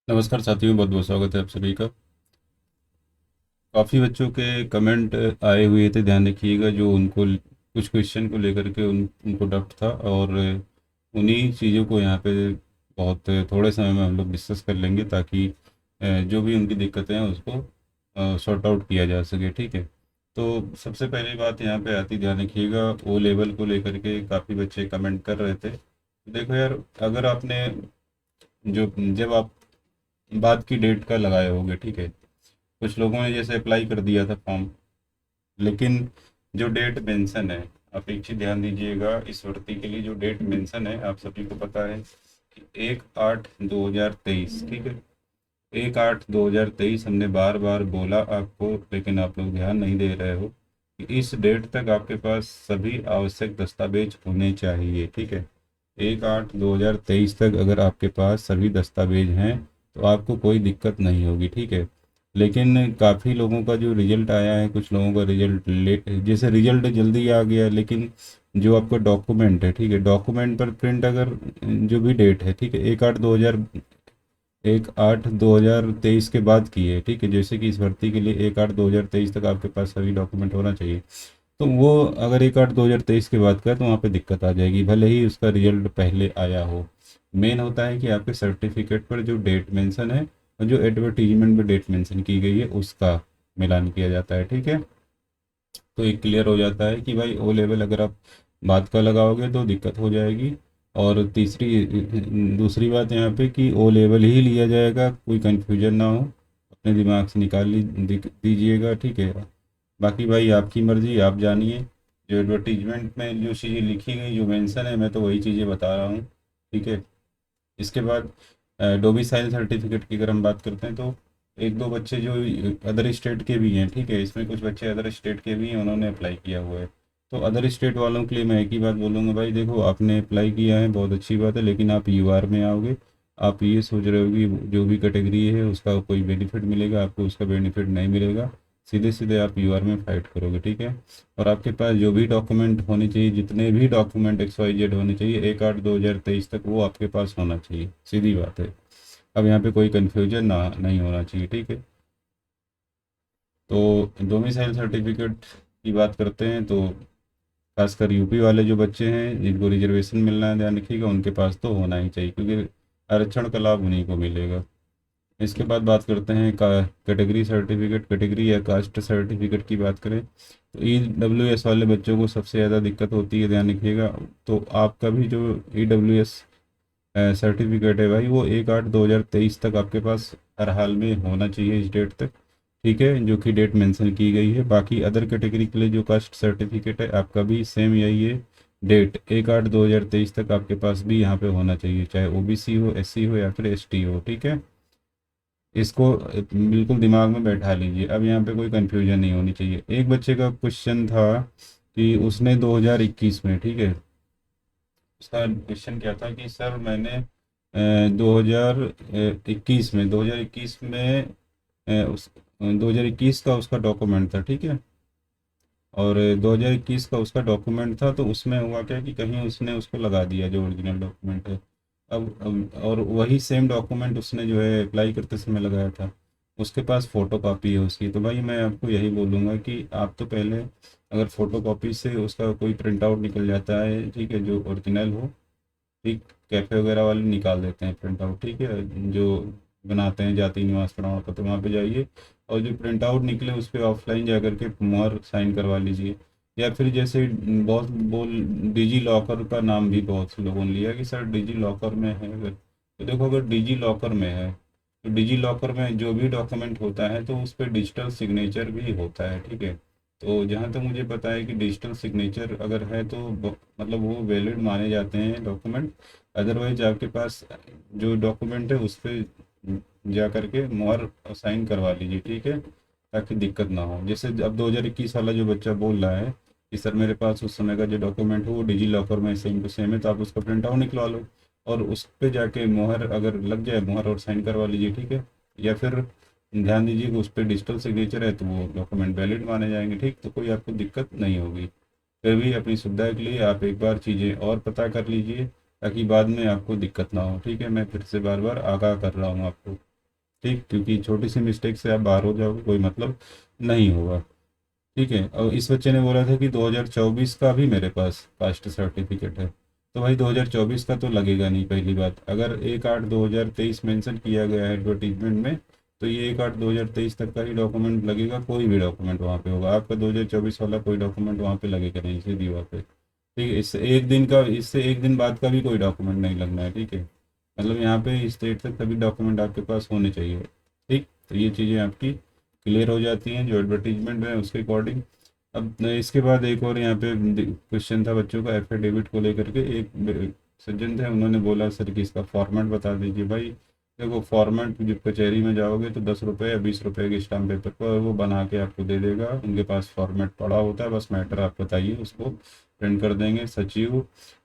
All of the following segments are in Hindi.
नमस्कार साथियों, बहुत बहुत स्वागत है आप सभी का। काफ़ी बच्चों के कमेंट आए हुए थे, ध्यान रखिएगा। जो उनको कुछ क्वेश्चन को लेकर के उनको डाउट था, और उन्हीं चीज़ों को यहाँ पे बहुत थोड़े समय में हम लोग डिस्कस कर लेंगे, ताकि जो भी उनकी दिक्कतें हैं उसको सॉर्ट आउट किया जा सके। ठीक है। तो सबसे पहली बात यहाँ पे आती, ध्यान रखिएगा, ओ लेवल को लेकर के काफ़ी बच्चे कमेंट कर रहे थे। देखो यार, अगर आपने जो जब आप बाद की डेट का लगाए होगे, ठीक है, कुछ लोगों ने जैसे अप्लाई कर दिया था फॉर्म, लेकिन जो डेट मेंशन है, आप एक चीज ध्यान दीजिएगा, इस भर्ती के लिए जो डेट मेंशन है आप सभी को पता है कि 1/8/2023। ठीक है, 1/8/2023 हमने बार बार बोला आपको, लेकिन आप लोग ध्यान नहीं दे रहे हो कि इस डेट तक आपके पास सभी आवश्यक दस्तावेज होने चाहिए। ठीक है, 1/8/2023 तक अगर आपके पास सभी दस्तावेज हैं तो आपको कोई दिक्कत नहीं होगी। ठीक है, लेकिन काफ़ी लोगों का जो रिजल्ट आया है, कुछ लोगों का रिजल्ट लेट, जैसे रिजल्ट जल्दी आ गया, लेकिन जो आपका डॉक्यूमेंट है, ठीक है, डॉक्यूमेंट पर प्रिंट अगर जो भी डेट है, ठीक है, 1/8/2023 के बाद की है, ठीक है, जैसे कि इस भर्ती के लिए 1/8/2023 तक आपके पास सभी डॉक्यूमेंट होना चाहिए। तो वो अगर 1/8/2023 के बाद का है तो वहाँ पे दिक्कत आ जाएगी, भले ही उसका रिजल्ट पहले आया हो। मेन होता है कि आपके सर्टिफिकेट पर जो डेट मेंशन है और जो एडवर्टीजमेंट में डेट मेंशन की गई है उसका मिलान किया जाता है। ठीक है, तो एक क्लियर हो जाता है कि भाई ओ लेवल अगर आप बात का लगाओगे तो दिक्कत हो जाएगी। और तीसरी दूसरी बात यहाँ पे कि ओ लेवल ही लिया जाएगा, कोई कन्फ्यूजन ना हो, अपने दिमाग से निकाल दीजिएगा। ठीक है, बाकी भाई आपकी मर्ज़ी, आप जानिए। जो एडवर्टीजमेंट में जो चीज़ें लिखी गई, जो मेंशन है, मैं तो वही चीज़ें बता रहा हूँ। ठीक है, इसके बाद डोमिसाइल सर्टिफिकेट की अगर हम बात करते हैं तो एक दो बच्चे जो अदर स्टेट के भी हैं, ठीक है, इसमें कुछ बच्चे अदर स्टेट के भी हैं, उन्होंने अप्लाई किया हुआ है। तो अदर स्टेट वालों के लिए मैं एक ही बात बोलूँगा, भाई देखो, आपने अप्लाई किया है, बहुत अच्छी बात है, लेकिन आप यूआर में आओगे, आप ये सोच रहे हो कि जो भी कैटेगरी है उसका कोई बेनिफिट मिलेगा, आपको उसका बेनिफिट नहीं मिलेगा। सीधे सीधे आप यूआर में फाइट करोगे। ठीक है, और आपके पास जो भी डॉक्यूमेंट होने चाहिए, जितने भी डॉक्यूमेंट XYZ होने चाहिए, 1/8/2023 तक वो आपके पास होना चाहिए, सीधी बात है। अब यहाँ पे कोई कन्फ्यूजन ना नहीं होना चाहिए। ठीक है, तो डोमिसाइल सर्टिफिकेट की बात करते हैं तो खासकर यूपी वाले जो बच्चे हैं जिनको रिजर्वेशन मिलना है, ध्यान रखिएगा, उनके पास तो होना ही चाहिए, क्योंकि आरक्षण का लाभ उन्हीं को मिलेगा। इसके बाद बात करते हैं कैटेगरी सर्टिफिकेट, कैटेगरी या कास्ट सर्टिफिकेट की बात करें तो EWS वाले बच्चों को सबसे ज़्यादा दिक्कत होती है, ध्यान रखिएगा। तो आपका भी जो EWS सर्टिफिकेट है भाई, वो 1/8/2023 तक आपके पास हर हाल में होना चाहिए, इस डेट तक। ठीक है, जो कि डेट मेंशन की गई है। बाकी अदर कैटेगरी के लिए जो कास्ट सर्टिफिकेट है आपका भी सेम यही है, डेट 1/8/2023 तक आपके पास भी यहाँ पे होना चाहिए, चाहे OBC हो, SC हो या फिर ST हो। ठीक है, इसको बिल्कुल दिमाग में बैठा लीजिए, अब यहाँ पे कोई कन्फ्यूजन नहीं होनी चाहिए। एक बच्चे का क्वेश्चन था कि उसने 2021 में, ठीक है, उसका क्वेश्चन क्या था कि सर मैंने 2021 में उस 2021 का उसका डॉक्यूमेंट था, ठीक है, और 2021 का उसका डॉक्यूमेंट था, तो उसमें हुआ क्या कि कहीं उसने उसको लगा दिया जो ओरिजिनल डॉक्यूमेंट है। अब और वही सेम डॉक्यूमेंट उसने जो है अप्लाई करते समय लगाया था, उसके पास फ़ोटो कॉपी है उसकी। तो भाई मैं आपको यही बोलूँगा कि आप तो पहले, अगर फ़ोटो कॉपी से उसका कोई प्रिंट आउट निकल जाता है, ठीक है, जो ओरिजिनल हो, ठीक, कैफ़े वगैरह वाले निकाल देते हैं प्रिंट आउट, ठीक है, जो बनाते हैं जाति निवास प्रमाण पत्र, वहाँ पे जाइए और जो प्रिंट आउट निकले उस पर ऑफलाइन जा करके मुहर साइन करवा लीजिए। या फिर जैसे बहुत बोल डिजी लॉकर का नाम भी बहुत से लोगों ने लिया कि सर डिजी लॉकर में है, अगर तो देखो, अगर डिजी लॉकर में है तो डिजी लॉकर में जो भी डॉक्यूमेंट होता है तो उस पर डिजिटल सिग्नेचर भी होता है। ठीक है, तो जहाँ तक मुझे पता है कि डिजिटल सिग्नेचर अगर है तो मतलब वो वैलिड माने जाते हैं डॉक्यूमेंट। अदरवाइज आपके पास जो डॉक्यूमेंट है उस पर जा करके मुहर साइन करवा लीजिए, ठीक है, ताकि दिक्कत ना हो। जैसे अब 2021 वाला जो बच्चा बोल रहा है कि सर मेरे पास उस समय का जो डॉक्यूमेंट है वो डिजी लॉकर में सेम टू सेम है, तो आप उसका प्रिंट आउट निकलवा लो और उस पर जाके मुहर अगर लग जाए, मुहर और साइन करवा लीजिए। ठीक है, या फिर ध्यान दीजिए कि उस पर डिजिटल सिग्नेचर है तो वो डॉक्यूमेंट वैलिड माने जाएंगे। ठीक, तो कोई आपको दिक्कत नहीं होगी। फिर भी अपनी सुविधा के लिए आप एक बार चीज़ें और पता कर लीजिए, ताकि बाद में आपको दिक्कत ना हो। ठीक है, मैं फिर से बार बार आगाह कर रहा हूँ आपको। ठीक, क्योंकि छोटी सी मिस्टेक से आप बाहर हो जाओगे, कोई मतलब नहीं होगा। ठीक है, और इस बच्चे ने बोला था कि 2024 का भी मेरे पास कास्ट सर्टिफिकेट है, तो भाई 2024 का तो लगेगा नहीं। पहली बात, अगर 1/8/2023 मेंशन किया गया है एडवर्टीजमेंट में, तो ये 1/8/2023 तक का ही डॉक्यूमेंट लगेगा, कोई भी डॉक्यूमेंट वहाँ पे होगा। आपका 2024 वाला कोई डॉक्यूमेंट वहाँ पे लगेगा नहीं, सीधी बात है। ठीक है, इससे एक दिन बाद का भी कोई डॉक्यूमेंट नहीं लगना है। ठीक है, मतलब यहाँ पे स्टेट तक सभी डॉक्यूमेंट आपके पास होने चाहिए। ठीक, तो ये चीज़ें आपकी क्लियर हो जाती हैं जो एडवर्टीजमेंट है उसके अकॉर्डिंग। अब इसके बाद एक और यहाँ पे क्वेश्चन था बच्चों का एफिडेविट को लेकर के। एक सज्जन थे, उन्होंने बोला सर कि इसका फॉर्मेट बता दीजिए। भाई देखो, फॉर्मेट जब कचहरी में जाओगे तो 10 रुपये या 20 रुपये के स्टाम्प पेपर पर वो बना के आपको दे देगा। उनके पास फॉर्मेट पड़ा होता है, बस मैटर आप बताइए, उसको प्रिंट कर देंगे। सचिव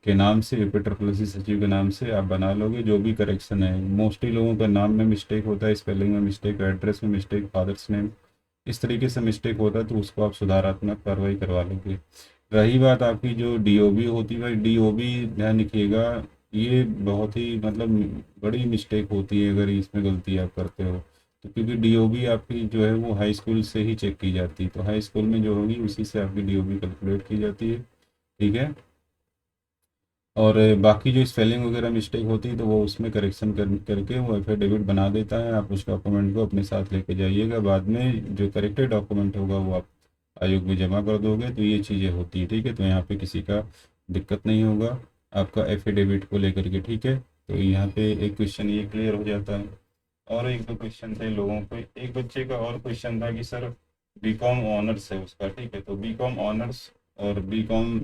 के नाम से, यूपी ट्रिपल सचिव के नाम से आप बना लोगे। जो भी करेक्शन है, मोस्टली लोगों का नाम में मिस्टेक होता है, स्पेलिंग में मिस्टेक, एड्रेस में मिस्टेक, फादर्स नेम, इस तरीके से मिस्टेक होता है, तो उसको आप सुधारात्मक कार्रवाई करवा लोगे। रही बात आपकी जो डीओबी होती है, भाई डीओबी ध्यान रखिएगा, ये बहुत ही मतलब बड़ी मिस्टेक होती है अगर इसमें गलती आप करते हो तो। क्योंकि डीओबी आपकी जो है वो हाई स्कूल से ही चेक की जाती है, तो हाई स्कूल में जो होगी उसी से आपकी डीओबी कैलकुलेट की जाती है। ठीक है, और बाकी जो स्पेलिंग वगैरह मिस्टेक होती है तो वो उसमें करेक्शन करके वो एफिडेविट बना देता है। आप उस डॉक्यूमेंट को अपने साथ लेके जाइएगा, बाद में जो करेक्टेड डॉक्यूमेंट होगा वो आप आयोग में जमा कर दोगे। तो ये चीज़ें होती है। ठीक है, तो यहाँ पे किसी का दिक्कत नहीं होगा आपका एफिडेविट को लेकर के। ठीक है, तो यहाँ पे एक क्वेश्चन ये क्लियर हो जाता है। और एक दो क्वेश्चन थे लोगों को, एक बच्चे का और क्वेश्चन था कि सर बीकॉम ऑनर्स है उसका। ठीक है, तो बीकॉम ऑनर्स और बीकॉम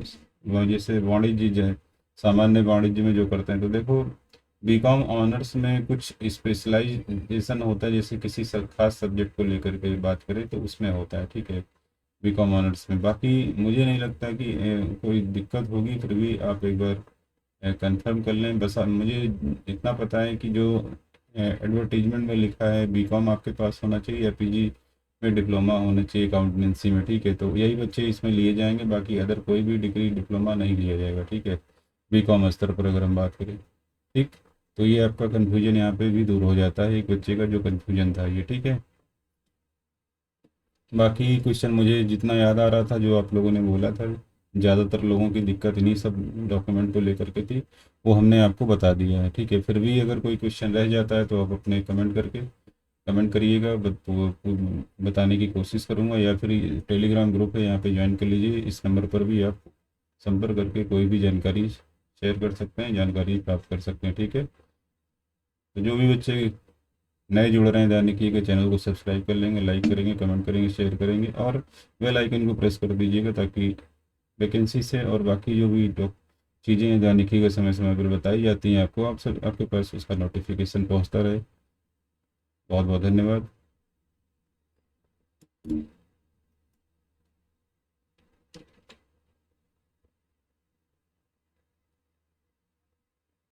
जैसे वाणिज्य, सामान्य वाणिज्य में जो करते हैं, तो देखो बीकॉम ऑनर्स में कुछ स्पेशलाइजेशन होता है, जैसे किसी खास सब्जेक्ट को लेकर के बात करें तो उसमें होता है। ठीक है, बीकॉम ऑनर्स में बाकी मुझे नहीं लगता कि कोई दिक्कत होगी। फिर भी आप एक बार कंफर्म कर लें। बस मुझे इतना पता है कि जो एडवर्टीजमेंट में लिखा है बीकॉम आपके पास होना चाहिए या पीजी में डिप्लोमा होना चाहिए अकाउंटेंसी में। ठीक है, तो यही बच्चे इसमें लिए जाएंगे, बाकी अदर कोई भी डिग्री डिप्लोमा नहीं लिया जाएगा। ठीक है, बीकॉम स्तर पर अगर हम बात करें। ठीक, तो ये आपका कन्फ्यूजन यहाँ पे भी दूर हो जाता है, एक बच्चे का जो कन्फ्यूजन था ये। ठीक है, बाकी क्वेश्चन मुझे जितना याद आ रहा था जो आप लोगों ने बोला था, ज़्यादातर लोगों की दिक्कत इन्हीं सब डॉक्यूमेंट को लेकर के थी, वो हमने आपको बता दिया है। ठीक है, फिर भी अगर कोई क्वेश्चन रह जाता है तो आप अपने कमेंट करिएगा, वो बताने की कोशिश करूँगा। या फिर टेलीग्राम ग्रुप है, यहाँ पे ज्वाइन कर लीजिए। इस नंबर पर भी आप संपर्क करके कोई भी जानकारी शेयर कर सकते हैं, जानकारी प्राप्त कर सकते हैं। ठीक है, तो जो भी बच्चे नए जुड़ रहे हैं ध्यान रखिए कि चैनल को सब्सक्राइब कर लेंगे, लाइक करेंगे, कमेंट करेंगे, शेयर करेंगे और बेल आइकन को प्रेस कर दीजिएगा, ताकि वैकेंसी से और बाकी जो भी चीज़ें हैं ध्यान रखिएगा समय समय पर बताई जाती हैं आपको, आप सब आपके पास उसका नोटिफिकेशन पहुंचता रहे। बहुत बहुत धन्यवाद।